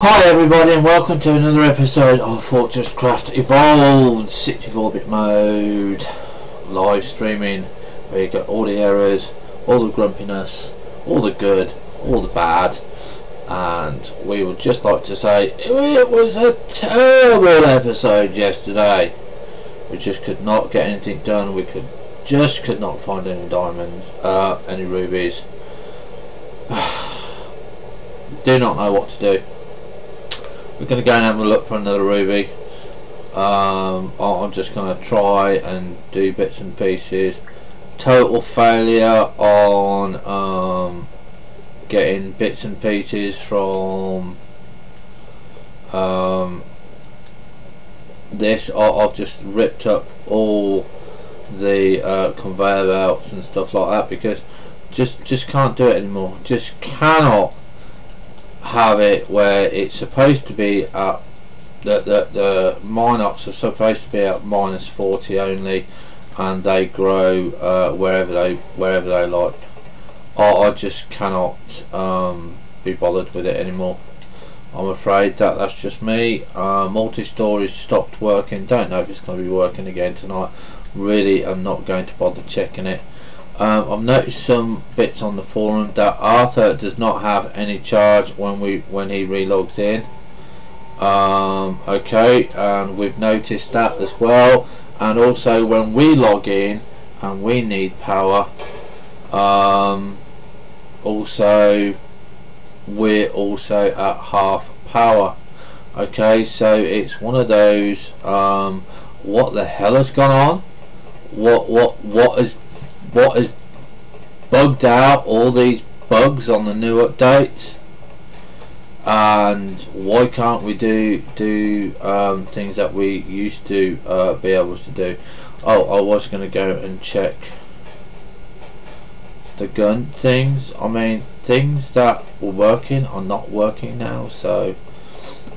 Hi everybody and welcome to another episode of FortressCraft Evolved 64-bit mode live streaming, where you get all the errors, all the grumpiness, all the good, all the bad, and we would just like to say it was a terrible episode yesterday. We just could not get anything done. We could not find any diamonds, any rubies. Do not know what to do. We're going to go and have a look for another ruby. I'm just going to try and do bits and pieces. Total failure on getting bits and pieces from this. I've just ripped up all the conveyor belts and stuff like that because just can't do it anymore. Just cannot have it where it's supposed to be at the Minox are supposed to be at -40 only, and they grow wherever they like. I just cannot be bothered with it anymore. I'm afraid that's just me. Multi-storage stopped working. Don't know if it's going to be working again tonight. Really, I'm not going to bother checking it. I've noticed some bits on the forum that Arthur does not have any charge when he relogs in. Okay, and we've noticed that as well. And also when we log in and we need power, also we're also at half power. Okay, so it's one of those. What the hell has gone on? What is bugged out all these bugs on the new updates, and why can't we do things that we used to be able to do? Oh, I was going to go and check the gun things. I mean, things that were working are not working now, so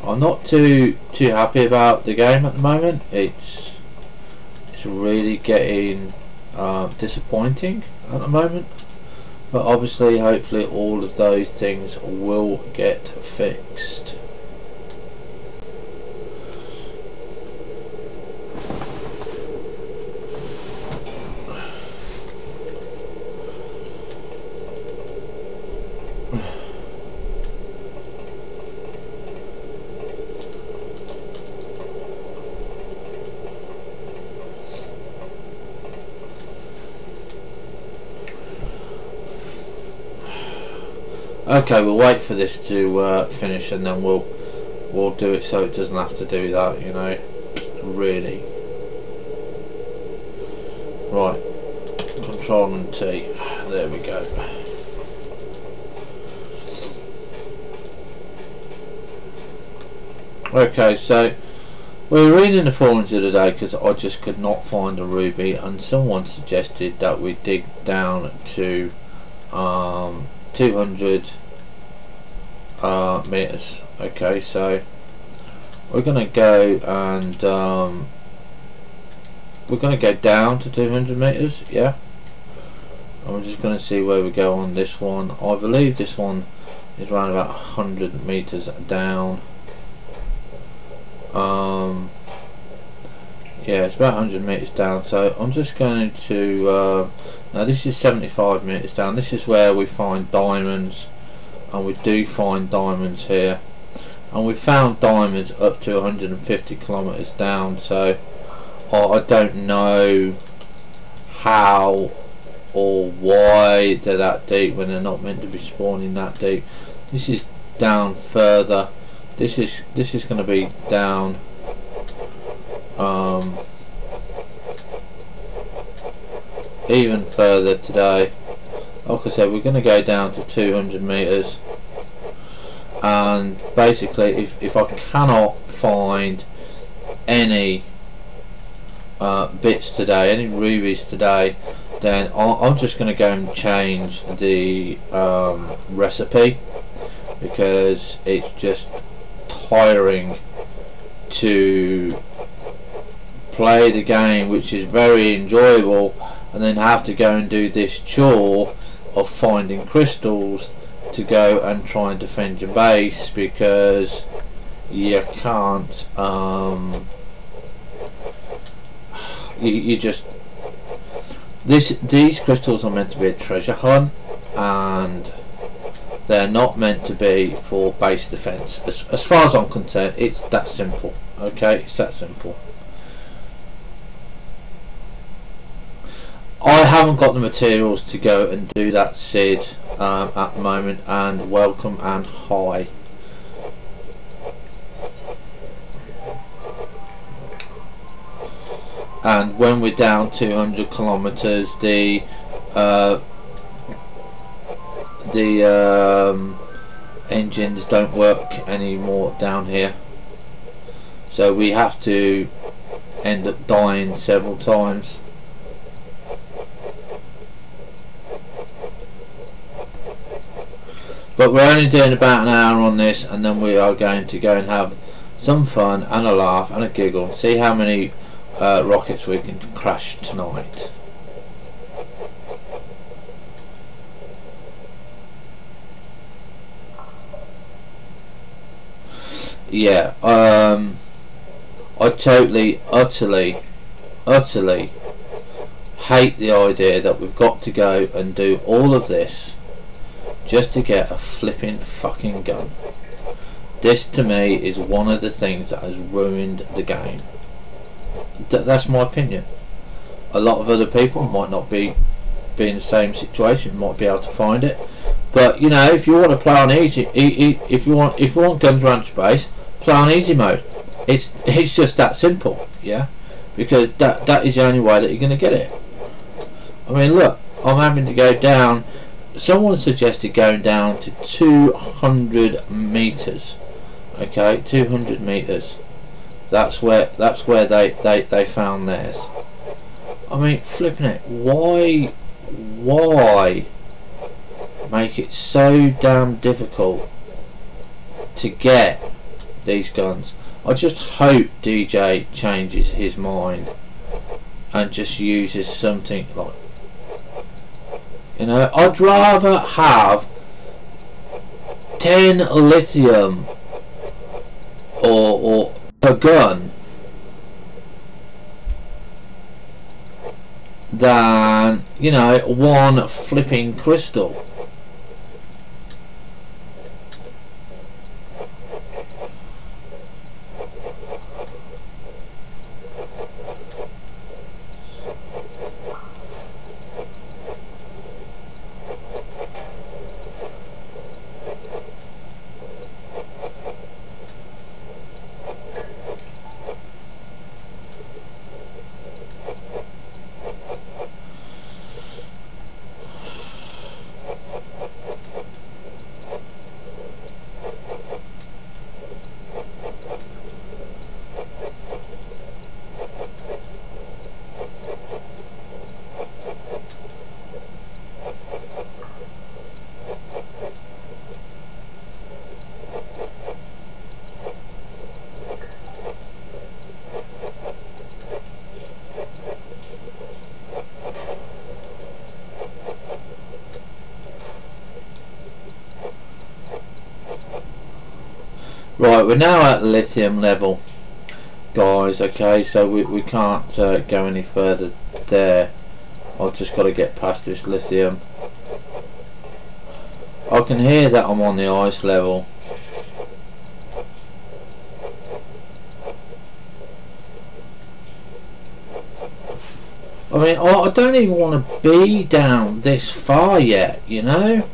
I'm not too happy about the game at the moment. It's really getting disappointing at the moment, but obviously hopefully all of those things will get fixed. Okay, we'll wait for this to finish, and then we'll do it so it doesn't have to do that, you know. Really. Right. Control and T. There we go. Okay, so we're reading the forums the other day because I just could not find a ruby, and someone suggested that we dig down to 200 meters. Okay, so we're gonna go and we're gonna go down to 200 meters. Yeah, and we're just gonna see where we go on this one. I believe this one is around about 100 meters down. Yeah, it's about 100 meters down, so I'm just going to now this is 75 meters down. This is where we find diamonds, and we do find diamonds here, and we found diamonds up to 150 kilometers down. So I don't know how or why they're that deep when they're not meant to be spawning that deep. This is down further. This is going to be down even further today. Like I said, we're going to go down to 200 meters, and basically if I cannot find any bits today, any rubies today, then I'm just going to go and change the recipe, because it's just tiring to play the game, which is very enjoyable, and then have to go and do this chore of finding crystals to go and try and defend your base, because you can't you just these crystals are meant to be a treasure hunt, and they're not meant to be for base defense. As far as I'm concerned, it's that simple. Okay, it's that simple. I haven't got the materials to go and do that, Sid, at the moment, and welcome and hi. And when we're down 200 kilometers, the engines don't work anymore down here, so we have to end up dying several times. But we're only doing about an hour on this, and then we are going to go and have some fun and a laugh and a giggle, see how many rockets we can crash tonight. Yeah, I totally, utterly hate the idea that we've got to go and do all of this just to get a flipping fucking gun. This to me is one of the things that has ruined the game. That's my opinion. A lot of other people might not be in the same situation, might be able to find it, but you know, if you want to play on easy, if you want guns around your base, play on easy mode. It's just that simple, yeah, because that is the only way that you're going to get it. I mean, look, I'm having to go down. Someone suggested going down to 200 meters. Okay, 200 meters. That's where they found theirs. I mean, flipping it. Why make it so damn difficult to get these guns? I just hope DJ changes his mind and just uses something like, you know, I'd rather have 10 lithium or a gun than, you know, one flipping crystal. Right, we're now at lithium level, guys. Okay, so we can't go any further there. I've just got to get past this lithium. I can hear that I'm on the ice level. I mean, I don't even want to be down this far yet, you know?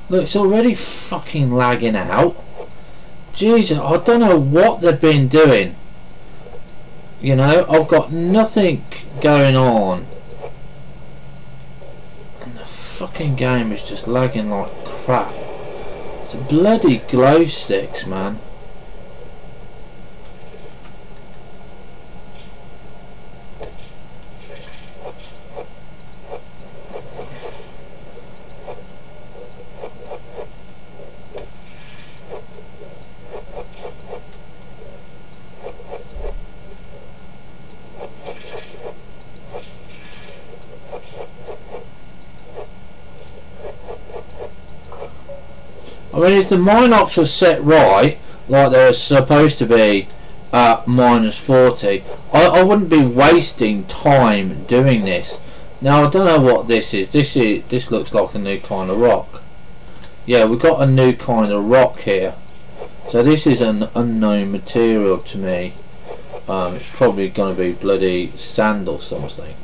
Look, it's already fucking lagging out. Jesus, I don't know what they've been doing. You know, I've got nothing going on. And the fucking game is just lagging like crap. It's a bloody glow sticks, man. I mean, if the Minox was set right, like they're supposed to be at -40, I wouldn't be wasting time doing this. Now I don't know what this is. This looks like a new kind of rock. Yeah, we've got a new kind of rock here. So this is an unknown material to me. It's probably going to be bloody sand or something.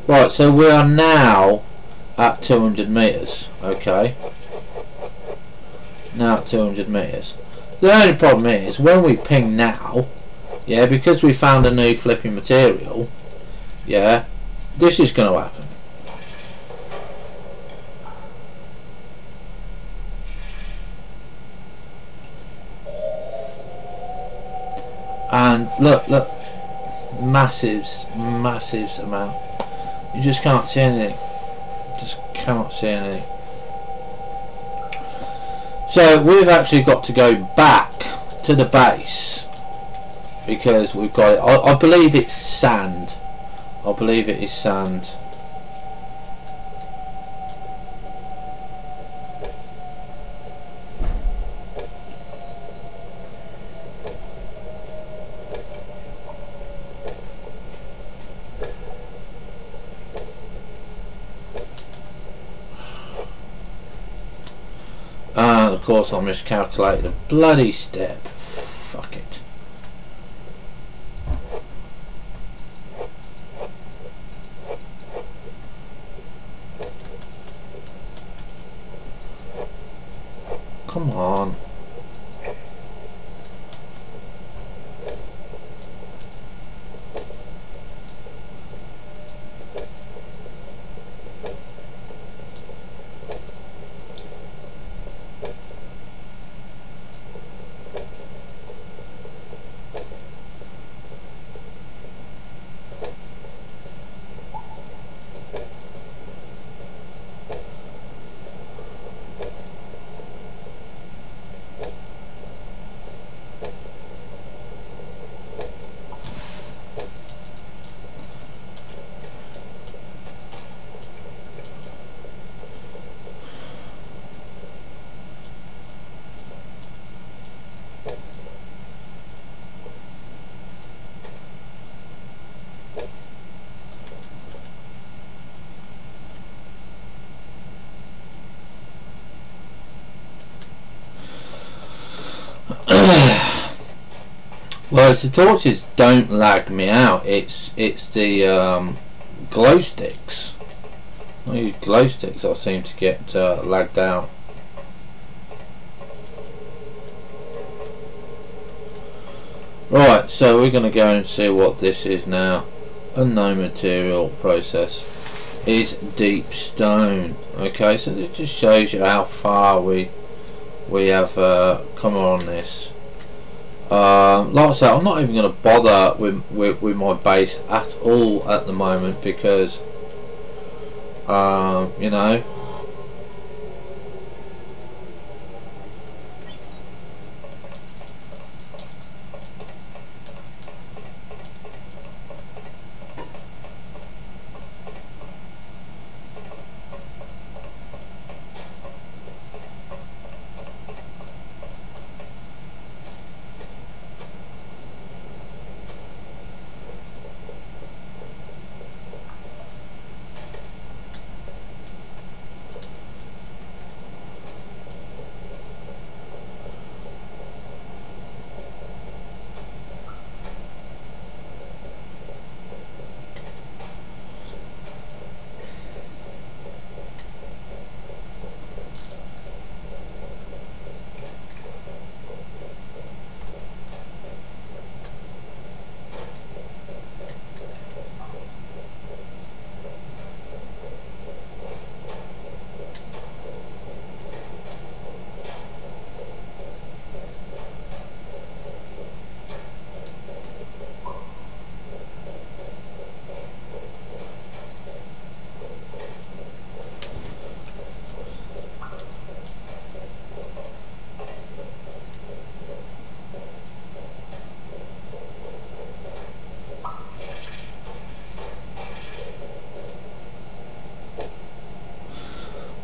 Right, so we are now at 200 meters. Okay. Now at 200 meters. The only problem is when we ping now, yeah, because we found a new flipping material, yeah, this is going to happen. And look, massive amount. You just can't see anything. Just cannot see anything. So we've actually got to go back to the base because we've got it. I believe it's sand. I believe it is sand. And of course I miscalculated a bloody step. Fuck it. Come on. Well, the torches don't lag me out. It's the glow sticks. These glow sticks I seem to get lagged out. Right, so we're going to go and see what this is now. Unknown material process is deep stone. Okay, so this just shows you how far we have come on this. Like I said, I'm not even going to bother with my base at all at the moment because you know,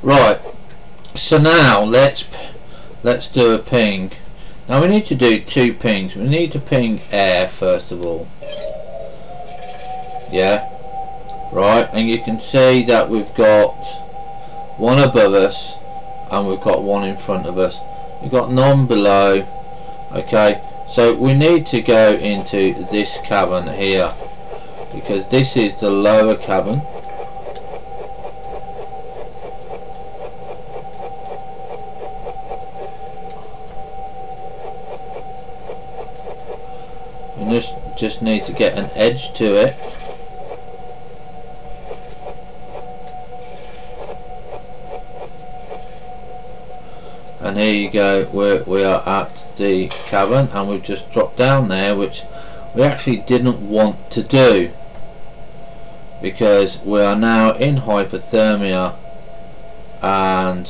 Right, so now let's do a ping. Now we need to do 2 pings. We need to ping air first of all. Yeah, right, and you can see that we've got one above us and we've got one in front of us. We've got none below. Okay, so we need to go into this cavern here because this is the lower cavern. We just need to get an edge to it. And here you go, we are at the cavern, and we've just dropped down there, which we actually didn't want to do because we are now in hypothermia, and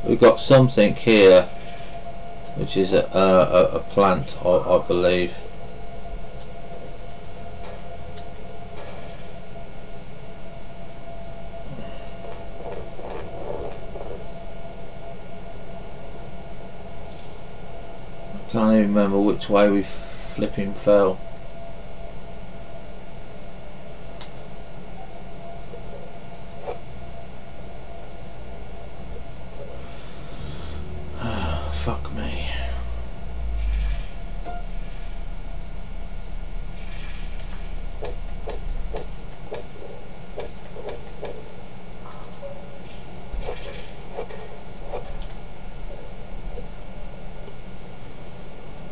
we've got something here which is a plant, I believe. Can't even remember which way we flipping fell. Fuck me.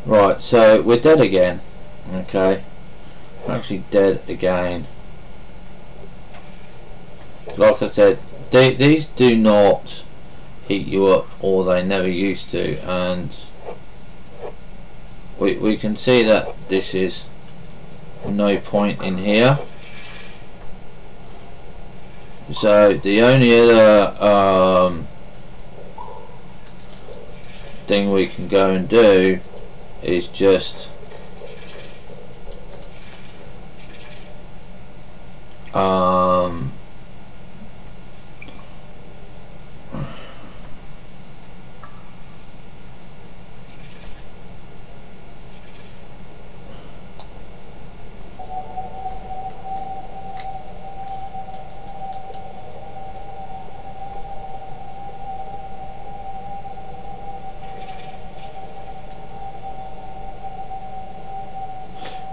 Right, so we're dead again. Okay, we're actually dead again. Like I said, these do not heat you up, or they never used to, and we can see that this is no point in here. So the only other thing we can go and do is just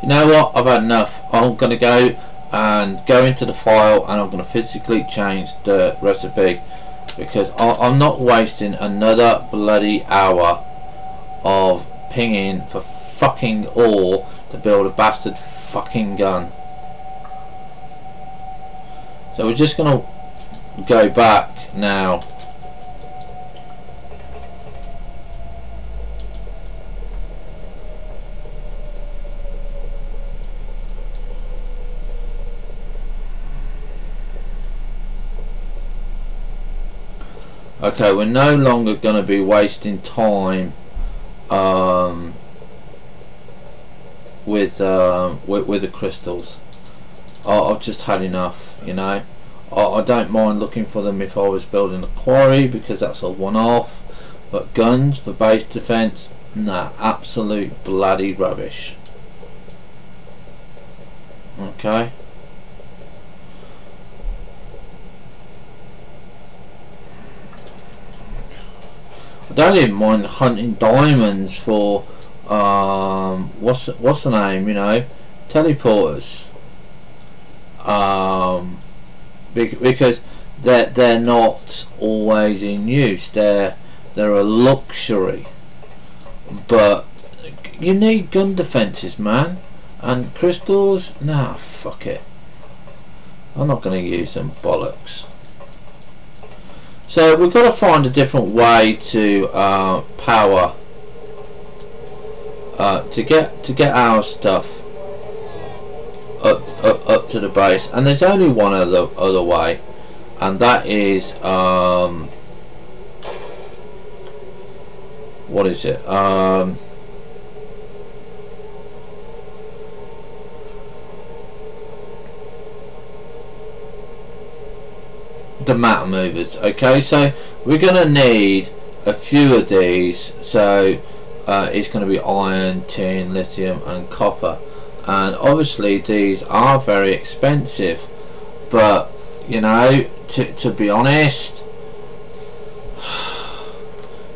you know what, I've had enough. I'm going to go into the file, and I'm going to physically change the recipe because I'm not wasting another bloody hour of pinging for fucking ore to build a bastard fucking gun. So we're just going to go back now. Okay, we're no longer going to be wasting time with the crystals. I've just had enough, you know. I don't mind looking for them if I was building a quarry because that's a one-off, but guns for base defense, nah, absolute bloody rubbish. Okay. I don't even mind hunting diamonds for what's the name, you know, teleporters, because they're not always in use. They're a luxury, but you need gun defenses, man, and crystals, nah, fuck it, I'm not going to use them, bollocks. So we've got to find a different way to power to get our stuff up to the base, and there's only one other way, and that is what is it? matter movers. Okay, so we're going to need a few of these. So it's going to be iron, tin, lithium and copper, and obviously these are very expensive, but you know, to be honest,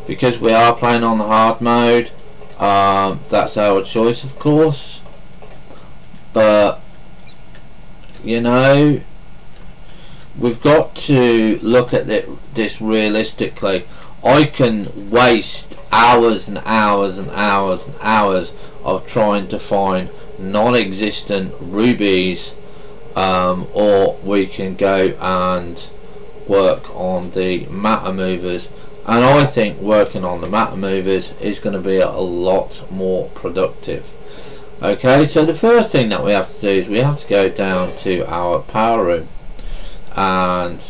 because we are playing on the hard mode, that's our choice of course, but you know, we've got to look at this realistically. I can waste hours and hours and hours and hours of trying to find non-existent rubies, or we can go and work on the matter movers, and I think working on the matter movers is going to be a lot more productive. Okay, so the first thing that we have to do is we have to go down to our power room, and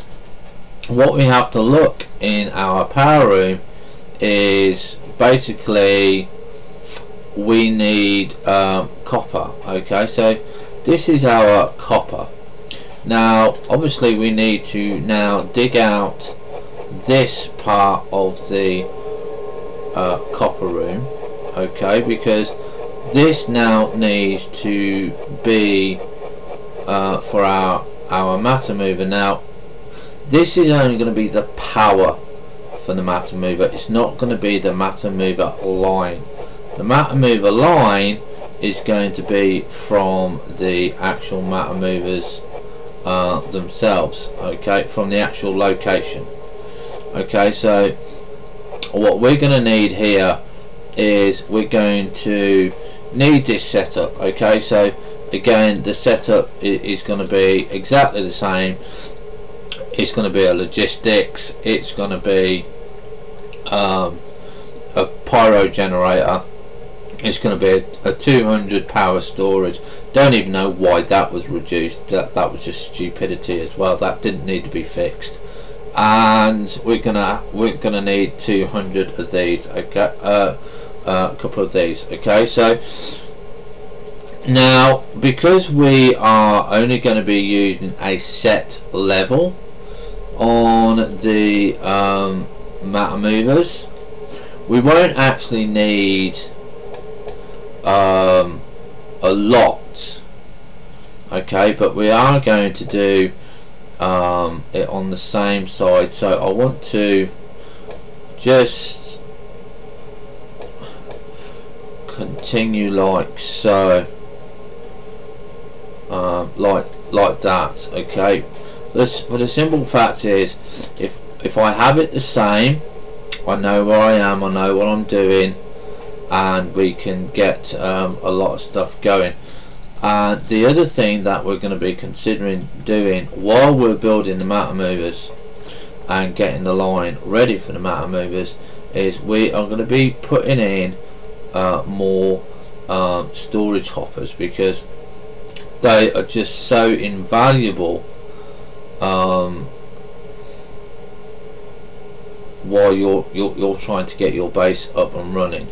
what we have to look in our power room is basically we need copper. Okay, so this is our copper. Now obviously we need to now dig out this part of the copper room, okay, because this now needs to be for our matter mover. Now this is only going to be the power for the matter mover. It's not going to be the matter mover line. The matter mover line is going to be from the actual matter movers themselves, okay, from the actual location. Okay, so what we're going to need here is we're going to need this setup. Okay, so again the setup is going to be exactly the same. It's going to be a logistics, it's going to be a pyro generator, it's going to be a 200 power storage. Don't even know why that was reduced. That was just stupidity as well. That didn't need to be fixed. And we're gonna need 200 of these. Okay, a couple of these. Okay, so now because we are only going to be using a set level on the matter movers, we won't actually need a lot, okay, but we are going to do it on the same side. So I want to just continue like so, like that. Okay, but the simple fact is, if I have it the same, I know where I am, I know what I'm doing, and we can get a lot of stuff going. And the other thing that we're going to be considering doing while we're building the matter movers and getting the line ready for the matter movers is we are going to be putting in more storage hoppers, because they are just so invaluable while you're trying to get your base up and running.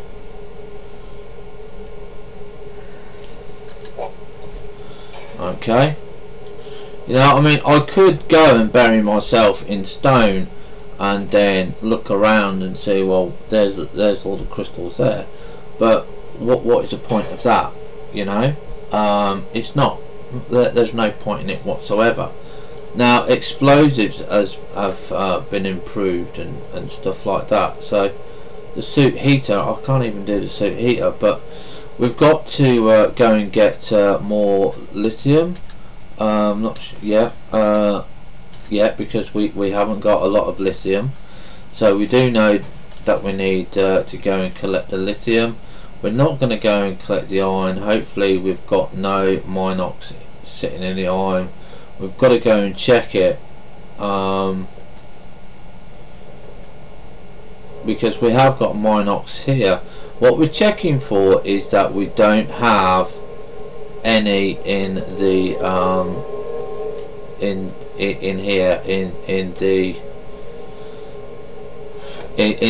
Okay, you know, I mean, I could go and bury myself in stone and then look around and see, well, there's all the crystals there, but what is the point of that? You know, it's not. There's no point in it whatsoever. Now explosives have been improved and stuff like that. So the suit heater, I can't even do the suit heater, but we've got to go and get more lithium. Not sure, yeah, because we haven't got a lot of lithium. So we do know that we need to go and collect the lithium. We're not going to go and collect the iron. Hopefully we've got no minox sitting in the iron. We've got to go and check it, because we have got minox here. What we're checking for is that we don't have any in the in here in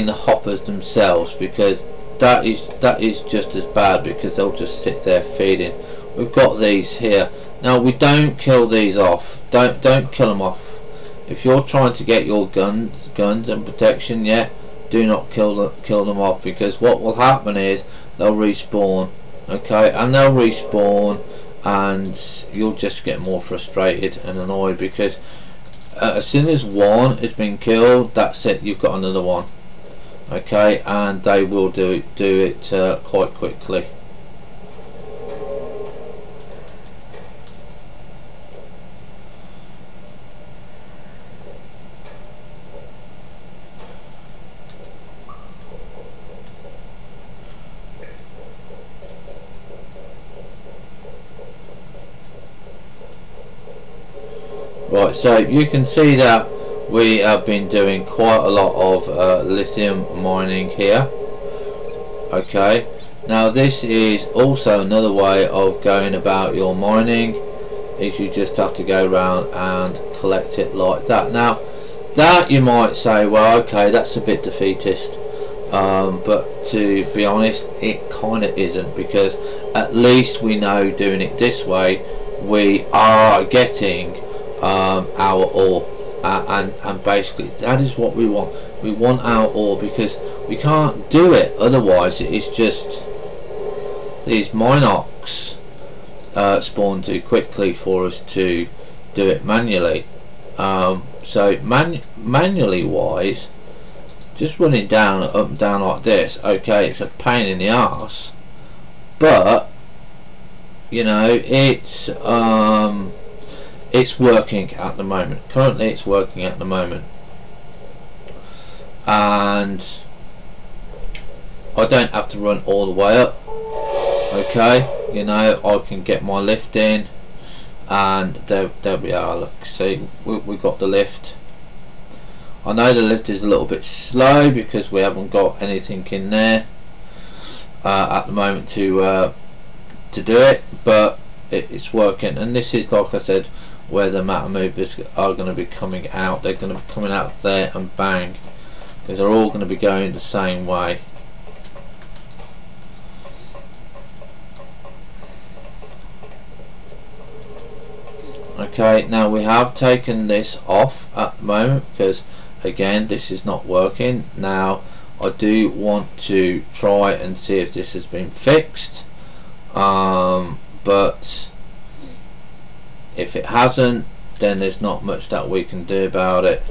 the hoppers themselves, because that is just as bad, because they'll just sit there feeding. We've got these here. Now we don't kill these off. Don't kill them off if you're trying to get your guns and protection, yeah, do not kill them off, because what will happen is they'll respawn. Okay, and they'll respawn, and you'll just get more frustrated and annoyed, because as soon as one has been killed, that's it, you've got another one. Okay, and they will do it quite quickly. Right, so you can see that we have been doing quite a lot of lithium mining here. Okay, now this is also another way of going about your mining, is you just have to go around and collect it like that. Now that you might say, well, okay, that's a bit defeatist, but to be honest, it kind of isn't, because at least we know doing it this way we are getting our ore, and basically that is what we want. We want our ore, because we can't do it otherwise. It's just these Minox spawn too quickly for us to do it manually. So manually wise, just running down up and down like this, okay, it's a pain in the arse, but you know, it's working at the moment. Currently it's working at the moment, and I don't have to run all the way up. Okay, you know, I can get my lift in, and there we are. Look, see, we got the lift. I know the lift is a little bit slow because we haven't got anything in there at the moment to do it, but it's working. And this is, like I said, where the matter movers are going to be coming out. They're going to be coming out there and bang, because they're all going to be going the same way. Okay, now we have taken this off at the moment because again this is not working. Now I do want to try and see if this has been fixed, but if it hasn't, then there's not much that we can do about it.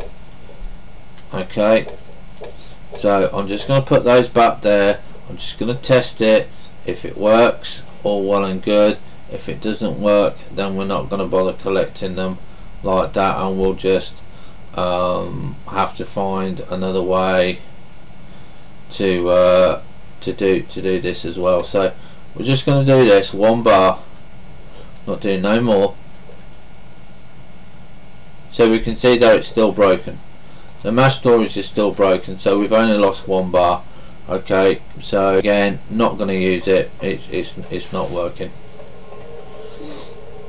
Okay, so I'm just going to put those back there. I'm just going to test it. If it works, all well and good. If it doesn't work, then we're not going to bother collecting them like that, and we'll just have to find another way to do this as well. So we're just going to do this one bar, not doing no more. So we can see that it's still broken. The mass storage is still broken, so we've only lost one bar. Okay, so again, not going to use it. It's not working.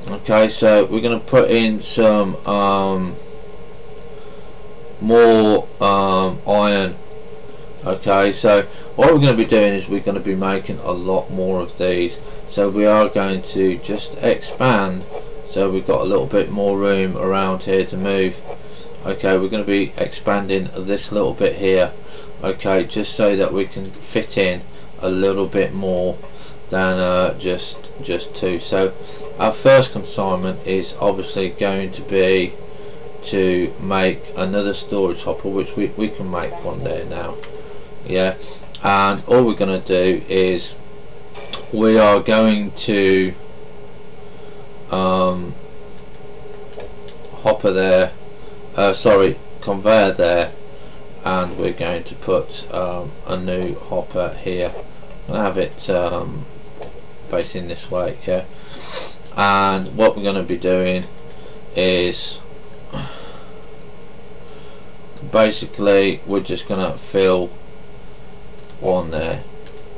Okay, so we're going to put in some more iron. Okay, so what we're going to be doing is we're going to be making a lot more of these. So we are going to just expand, so we've got a little bit more room around here to move. Okay, we're going to be expanding this little bit here. Okay, just so that we can fit in a little bit more than just two. So our first consignment is obviously going to be to make another storage hopper, which we can make one there now. Yeah, and all we're going to do is we are going to hopper there, conveyor there, and we're going to put a new hopper here. I'm going to have it facing this way, yeah. And what we're going to be doing is basically we're just going to fill one there.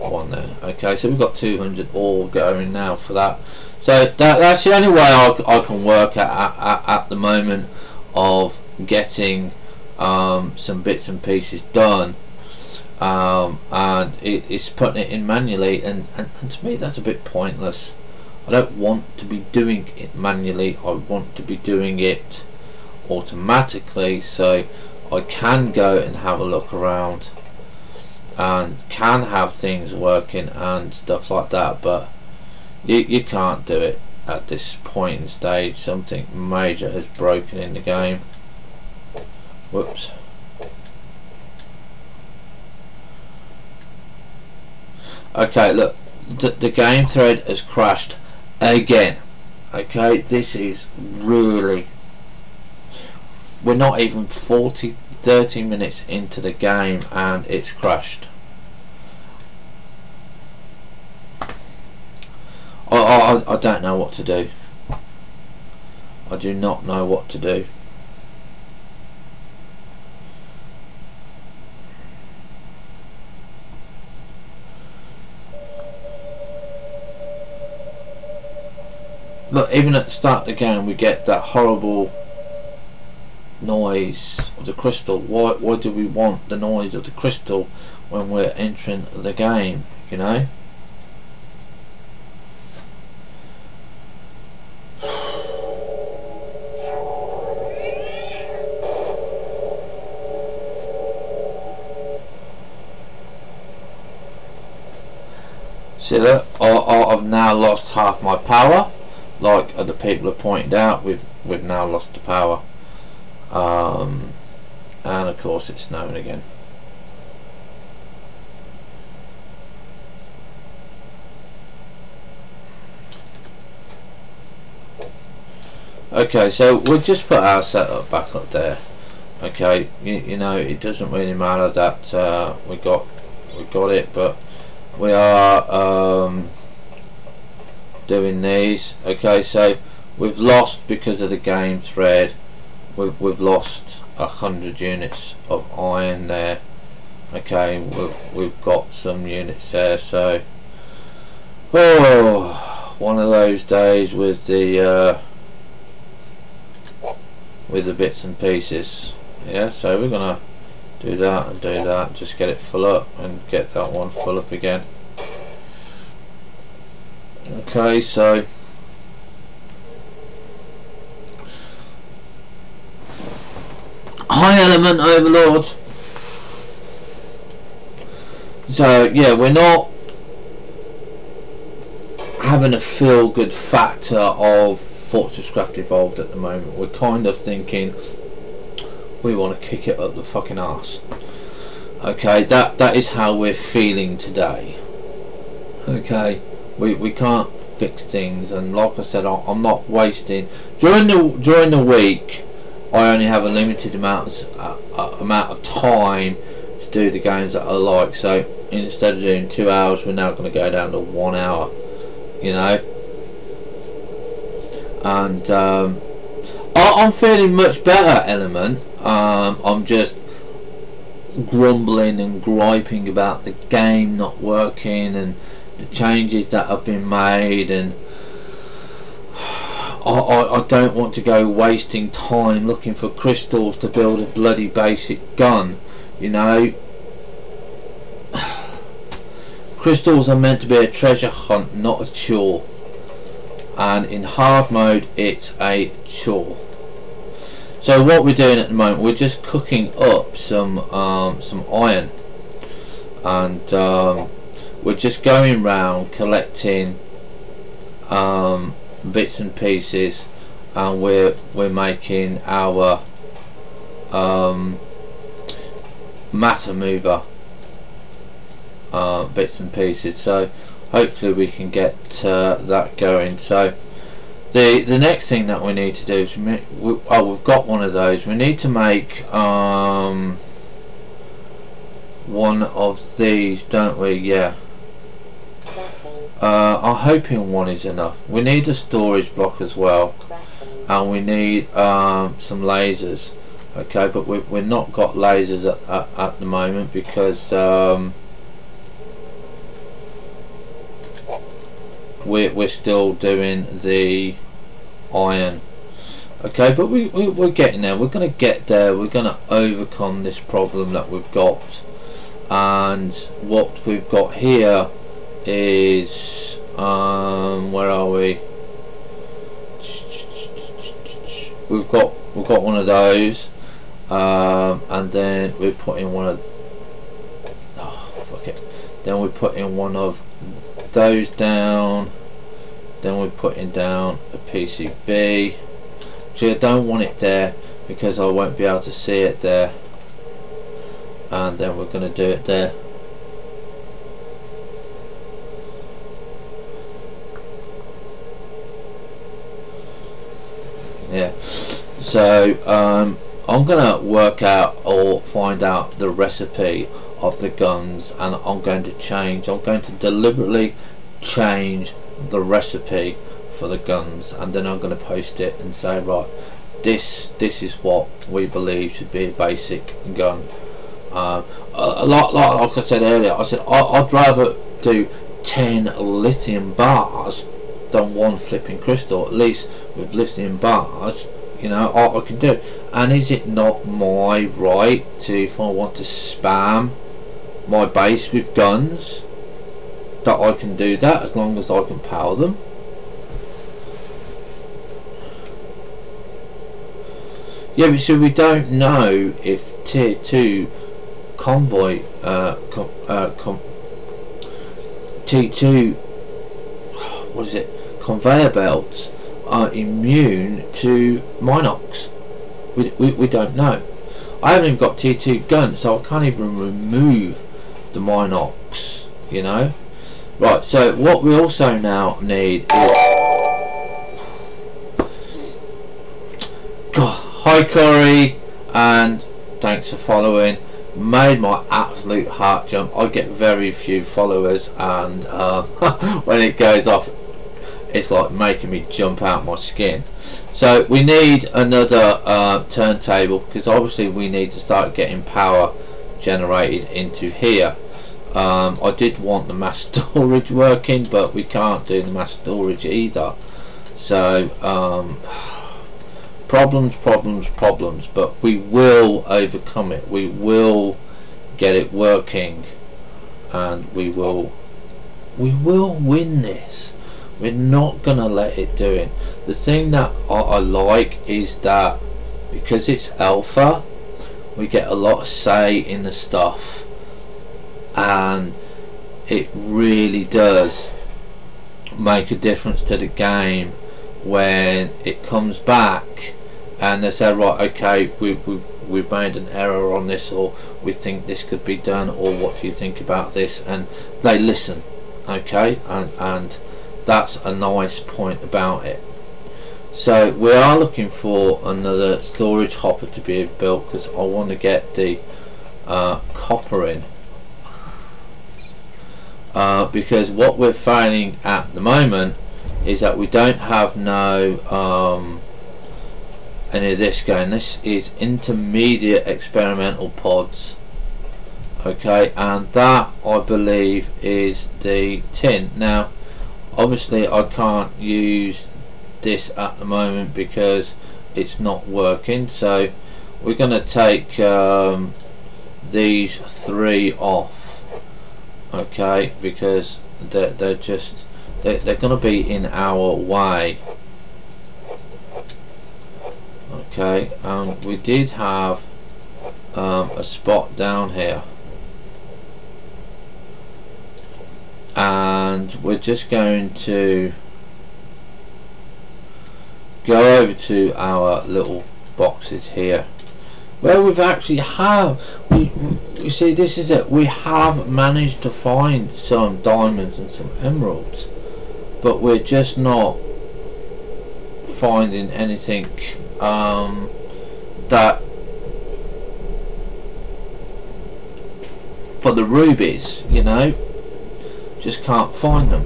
Okay, so we've got 200 all going now for that. So that's the only way I can work at the moment of getting some bits and pieces done, and it's putting it in manually, and to me that's a bit pointless. I don't want to be doing it manually. I want to be doing it automatically, so I can go and have a look around and can have things working and stuff like that, but you can't do it at this point in stage. Something major has broken in the game. Whoops. Okay, look, the game thread has crashed again. Okay, this is really, we're not even 30 minutes into the game and it's crashed. I don't know what to do. I do not know what to do. Look, even at the start of the game we get that horrible noise of the crystal. Why do we want the noise of the crystal when we're entering the game, you know? See that? I've now lost half my power. Like other people have pointed out, we've now lost the power. And of course it's snowing again. Okay, so we'll just put our setup back up there. Okay, you know, it doesn't really matter that we got it, but we are doing these. Okay, so we've lost, because of the game thread, we've lost 100 units of iron there. Okay, we've got some units there, so one of those days with the bits and pieces. Yeah, so we're gonna do that and do that, just get it full up and get that one full up again. Okay, so high element overlord. So yeah, we're not having a feel good factor of FortressCraft Evolved at the moment. We're kind of thinking we want to kick it up the fucking arse. Okay, that is how we're feeling today. Okay, we can't fix things, and like I said, I'm not wasting during the week. I only have a limited amount of time to do the games that I like. So instead of doing 2 hours, we're now going to go down to 1 hour. You know, and I'm feeling much better, Element. I'm just grumbling and griping about the game not working and the changes that have been made, and I don't want to go wasting time looking for crystals to build a bloody basic gun, you know. Crystals are meant to be a treasure hunt, not a chore, and in hard mode it's a chore. So what we're doing at the moment, we're just cooking up some iron, and we're just going round collecting bits and pieces, and we're making our matter mover bits and pieces. So hopefully we can get that going. So the next thing that we need to do is we've got one of those. We need to make one of these, don't we? Yeah. I'm hoping one is enough. We need a storage block as well, and we need some lasers. Okay, but we've not got lasers at the moment because we're still doing the iron. Okay, but we're getting there. We're going to get there. We're going to overcome this problem that we've got. And what we've got here is where are we? We've got we've got one of those, and then we put in one of, oh fuck it, then we put in one of those down, then we put in down a PCB. So I don't want it there because I won't be able to see it there, and then we're going to do it there. Yeah, so I'm gonna work out or find out the recipe of the guns, and I'm going to deliberately change the recipe for the guns, and then I'm going to post it and say, right, this is what we believe should be a basic gun. A lot, like I said earlier, I said I'd rather do 10 lithium bars than one flipping crystal. At least with lithium bars, you know, I can do it. And is it not my right to, if I want to spam my base with guns, that I can do that as long as I can power them? Yeah, but so we don't know if tier 2 convoy T2, what is it, conveyor belts are immune to Minox. We don't know. I haven't even got T2 guns, so I can't even remove the Minox, you know. Right, so what we also now need is, God, hi Corey, and thanks for following. Made my absolute heart jump. I get very few followers, and when it goes off, it's like making me jump out my skin. So we need another turntable, because obviously we need to start getting power generated into here. I did want the mass storage working, but we can't do the mass storage either. So problems, but we will overcome it. We will get it working, and we will win this. We're not gonna let it do it. The thing that I like is that because it's alpha, we get a lot of say in the stuff, and it really does make a difference to the game when it comes back and they say, right, okay, we've made an error on this, or we think this could be done, or what do you think about this, and they listen, okay, and that's a nice point about it. So we are looking for another storage hopper to be built, because I want to get the copper in, because what we're failing at the moment is that we don't have any of this going. This is intermediate experimental pods, okay, and that I believe is the tin. Now obviously I can't use this at the moment because it's not working, so we're going to take these 3 off, okay, because they're going to be in our way. Okay, and we did have a spot down here, and we're just going to go over to our little boxes here where we've actually you see, this is it, we have managed to find some diamonds and some emeralds, but we're just not finding anything that for the rubies, you know, just can't find them.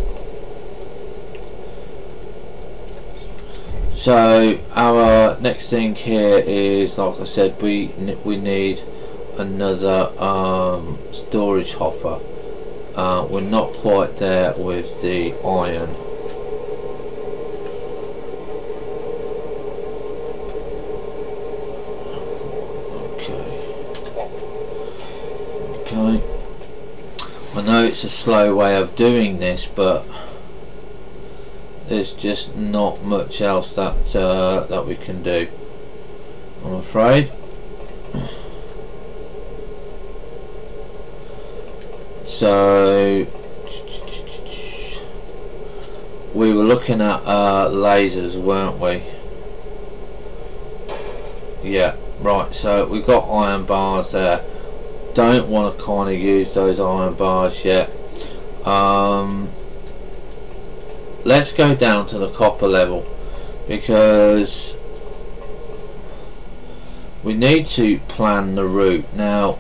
So our next thing here is, like I said, we need another storage hopper. We're not quite there with the iron. Okay, I know it's a slow way of doing this, but there's just not much else that we can do. I'm afraid. So we were looking at lasers, weren't we? Yeah, right. So we've got iron bars there. Don't want to kind of use those iron bars yet. Let's go down to the copper level, because we need to plan the route. Now,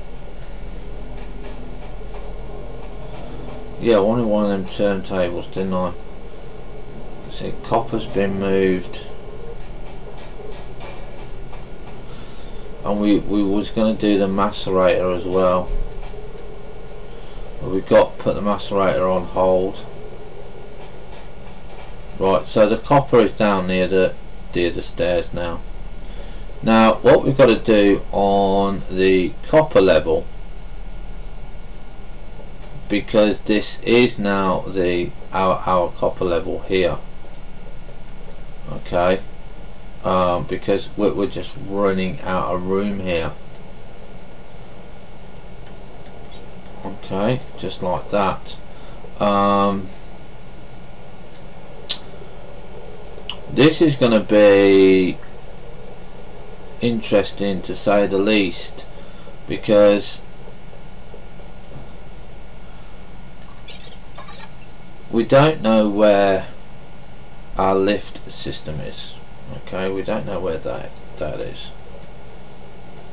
yeah, I wanted one of them turntables, didn't I? See, copper's been moved, and we was going to do the macerator as well, but we've got to put the macerator on hold. Right, so the copper is down near the stairs now. Now what we've got to do on the copper level, because this is now our copper level here, okay, because we're just running out of room here. Okay, just like that. This is going to be interesting, to say the least, because we don't know where our lift system is. Okay, we don't know where that is.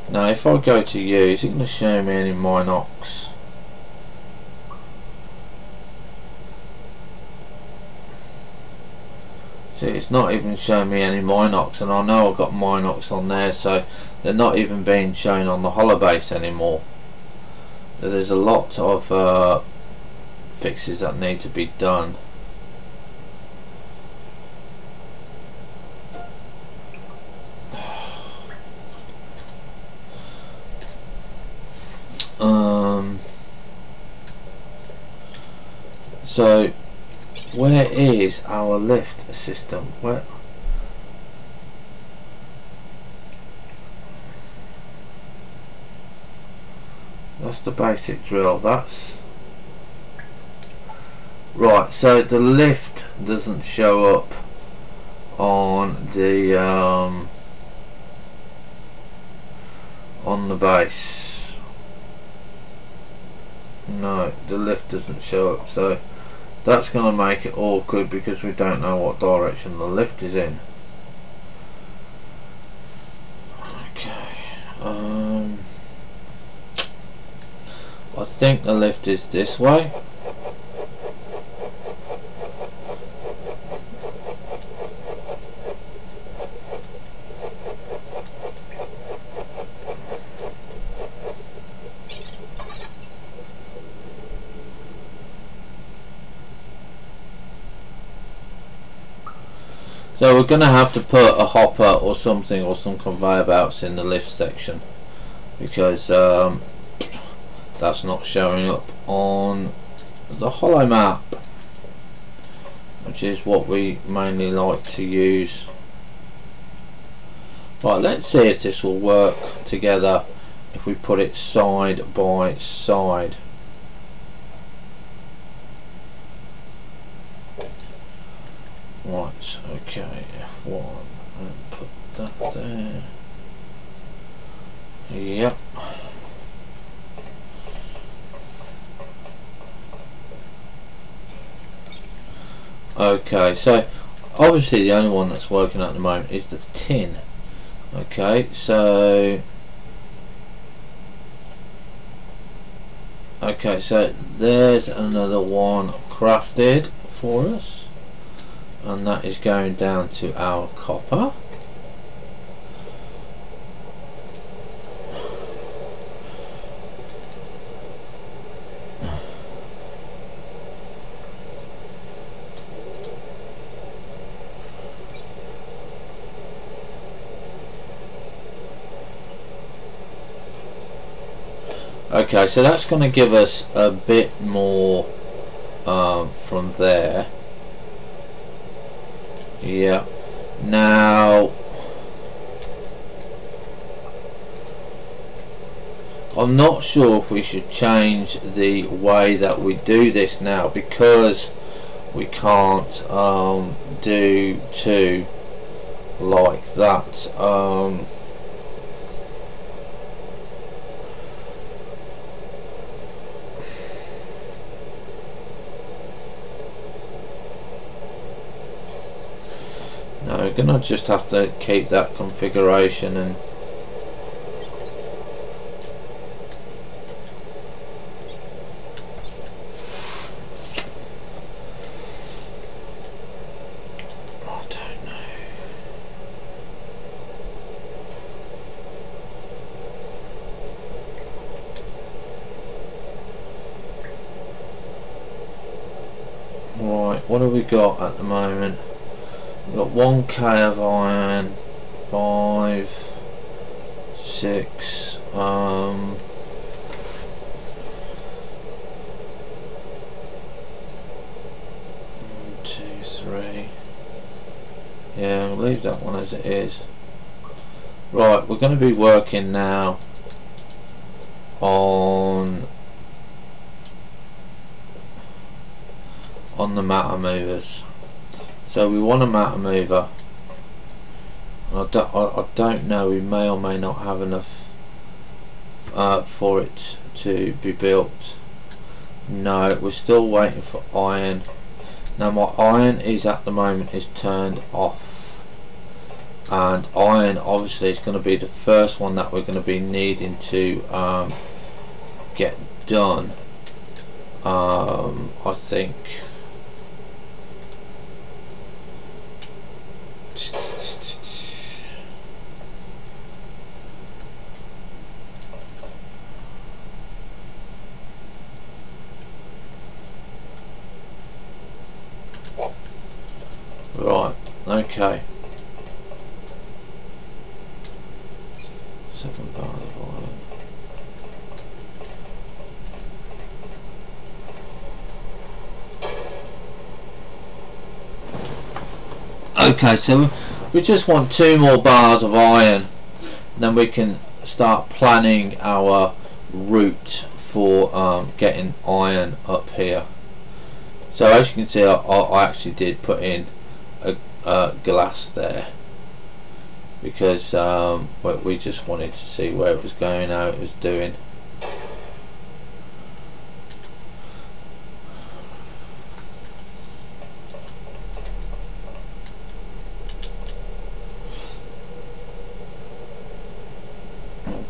Now if I go to use, it's going to show me any Minox. See, it's not even showing me any Minox, and I know I've got Minox on there, so they're not even being shown on the holobase anymore. There's a lot of fixes that need to be done. So where is our lift system? Where? That's the basic drill. That's right. So the lift doesn't show up on the base. No, the lift doesn't show up. So that's going to make it awkward, because we don't know what direction the lift is in. Okay. I think the lift is this way. So we're going to have to put a hopper or something, or some conveyor belts in the lift section, because that's not showing up on the holo map, which is what we mainly like to use. Right, let's see if this will work together if we put it side by side. Right, okay, F1, and put that there. Yep. Okay, so obviously the only one that's working at the moment is the tin. Okay, so there's another one crafted for us, and that is going down to our copper. Okay, so that's going to give us a bit more from there. Yeah. Now I'm not sure if we should change the way that we do this now, because we can't do two like that. No, we're gonna just have to keep that configuration. And I don't know. Right, what have we got at the moment? We've got 1k of iron, 5, 6, 1, 2, 3. Yeah, we'll leave that one as it is. Right, we're going to be working now on the matter movers. So we want a matter mover. I don't know, we may or may not have enough for it to be built. No, we're still waiting for iron. Now my iron is at the moment is turned off, and iron obviously is going to be the first one that we're going to be needing to get done. I think right, okay. 7 bars of iron. Okay, so we just want 2 more bars of iron, then we can start planning our route for getting iron up here. So as you can see, I actually did put in a glass there, because we just wanted to see where it was going, how it was doing.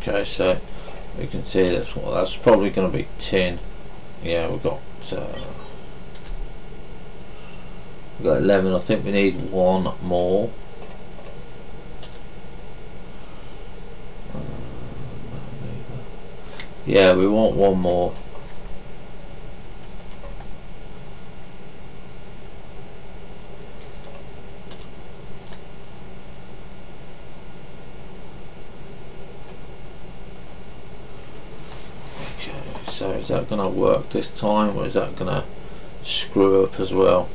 Okay, so we can see that's probably going to be tin. Yeah, we've got 11. I think we need 1 more. Yeah, we want 1 more. So is that going to work this time, or is that going to screw up as well?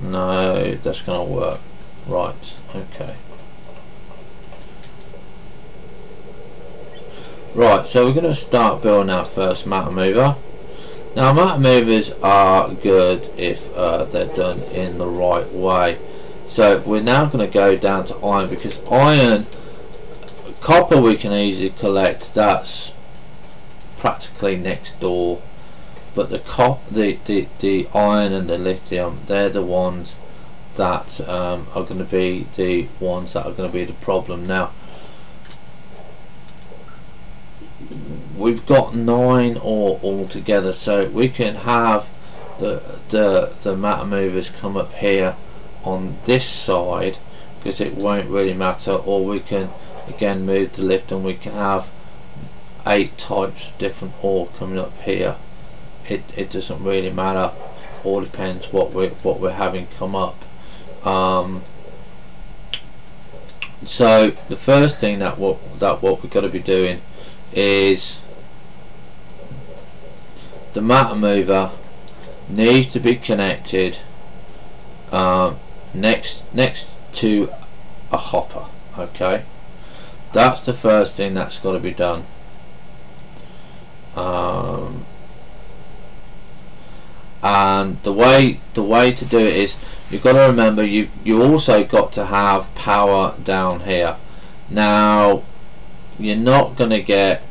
No, that's going to work. Right, okay. Right, so we're going to start building our first matter mover. Now matter movers are good if they're done in the right way. So we're now going to go down to iron, because iron, copper we can easily collect, that's practically next door, but the iron and the lithium, they're the ones that are going to be the problem. Now we've got 9 ore altogether, so we can have the matter movers come up here on this side, because it won't really matter, or we can again move the lift and we can have 8 types of different ore coming up here. It doesn't really matter, all depends what we're having come up. So the first thing that what we've got to be doing is the matter mover needs to be connected next to a hopper. Okay, That's the first thing that's got to be done. And the way to do it is, you've got to remember you also got to have power down here. Now you're not going to get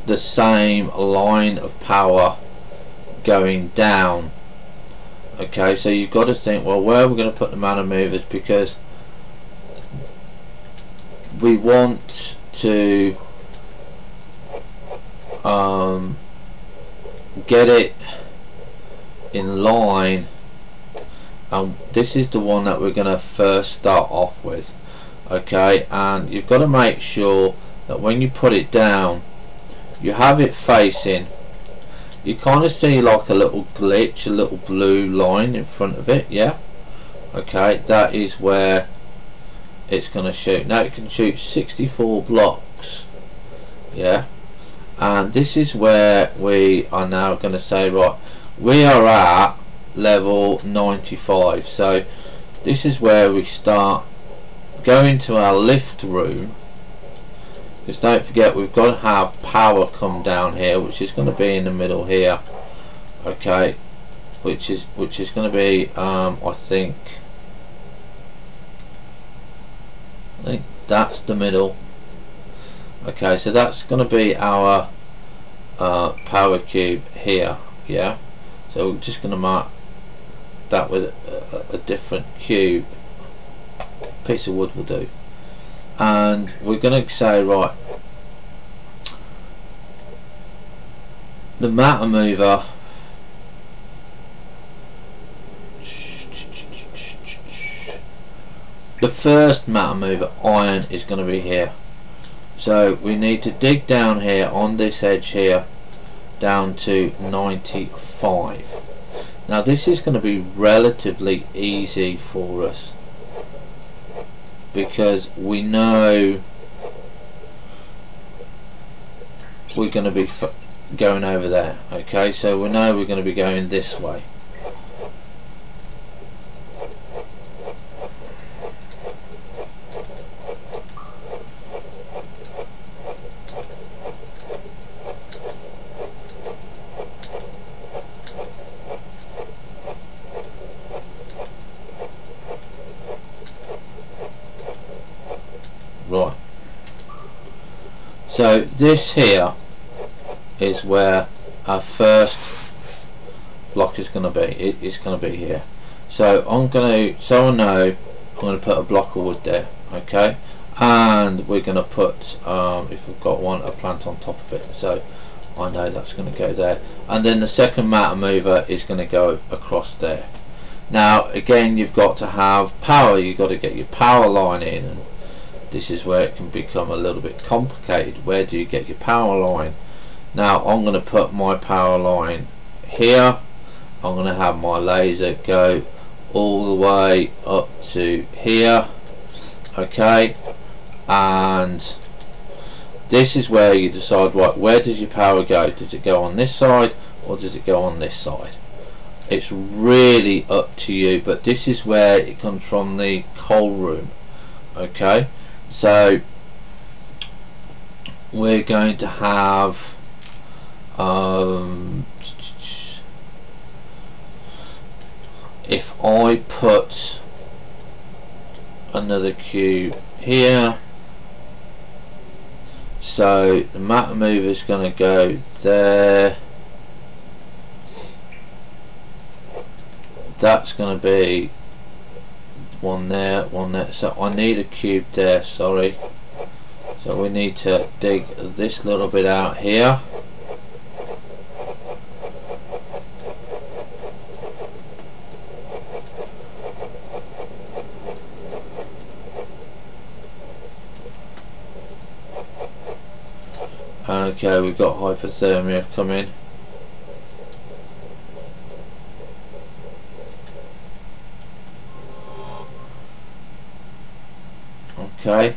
the same line of power going down. Okay, so you've got to think, well, where are we going to put the mana movers, because we want to get it in line, and this is the one that we're going to first start off with. Okay, and you've got to make sure that when you put it down, you have it facing, you kind of see like a little glitch, a little blue line in front of it. Yeah, okay, that is where it's going to shoot. Now it can shoot 64 blocks. Yeah, and this is where we are now going to say, right, we are at level 95, so this is where we start going to our lift room, because don't forget we've got to have power come down here, which is going to be in the middle here. Okay, which is going to be I think that's the middle. Okay, so that's going to be our power cube here. Yeah, so we're just going to mark that with a different cube. Piece of wood will do, and we're going to say, right, the matter mover, the first matter mover iron is going to be here. So we need to dig down here on this edge here down to 95. Now this is going to be relatively easy for us, because we know we're going to be going over there. Okay, so we know we're going to be going this way. Right, so this here is where our first block is going to be. It is going to be here. So I'm going to, so I know I'm going to put a block of wood there. Okay, and we're going to put if we've got one, a plant on top of it, so I know that's going to go there, and then the second matter mover is going to go across there. Now again, you've got to have power, you've got to get your power line in, and this is where it can become a little bit complicated. Where do you get your power line? Now I'm going to put my power line here. I'm going to have my laser go all the way up to here. Okay, and this is where you decide, right, where does your power go? Does it go on this side or does it go on this side? It's really up to you, but this is where it comes from, the coal room. Okay, so we're going to have if I put another cube here, so the matter mover is going to go there, that's going to be one there, one there, so I need a cube there, sorry, so we need to dig this little bit out here. Okay, we've got hypothermia coming. Okay,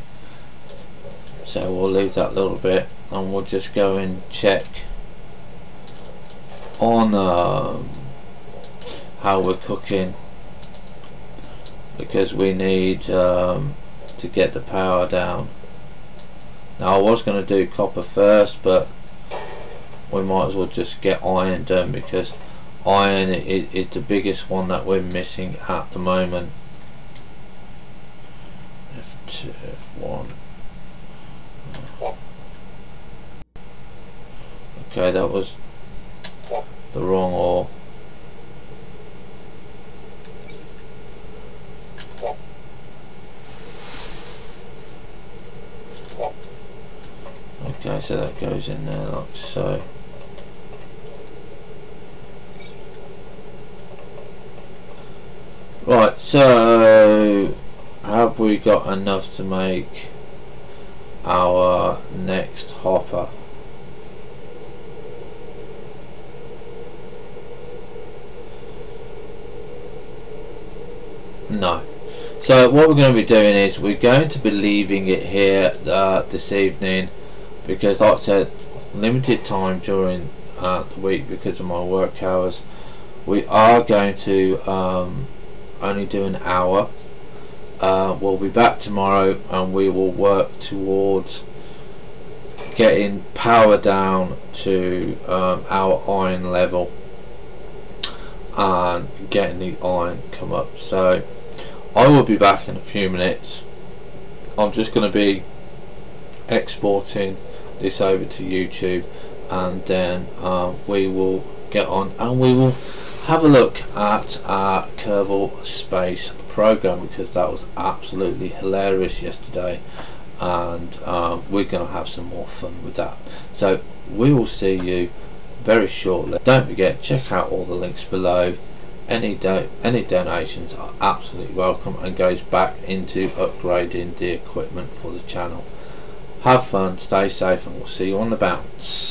so we'll leave that little bit and we'll just go and check on how we're cooking, because we need to get the power down. Now I was going to do copper first, but we might as well just get iron done, because iron is the biggest one that we're missing at the moment. F2, F1. Okay, that was the wrong ore. Okay, so that goes in there like so. Right, so have we got enough to make our next hopper? No. So what we're going to be doing is we're going to be leaving it here this evening, because like I said, limited time during the week because of my work hours. We are going to only do an hour. We'll be back tomorrow and we will work towards getting power down to our iron level and getting the iron come up. So I will be back in a few minutes. I'm just going to be exporting this over to YouTube, and then we will get on and we will have a look at our Kerbal Space program, because that was absolutely hilarious yesterday, and we're going to have some more fun with that. So we will see you very shortly. Don't forget, check out all the links below. Any donations are absolutely welcome and goes back into upgrading the equipment for the channel. Have fun, stay safe, and we'll see you on the bounce.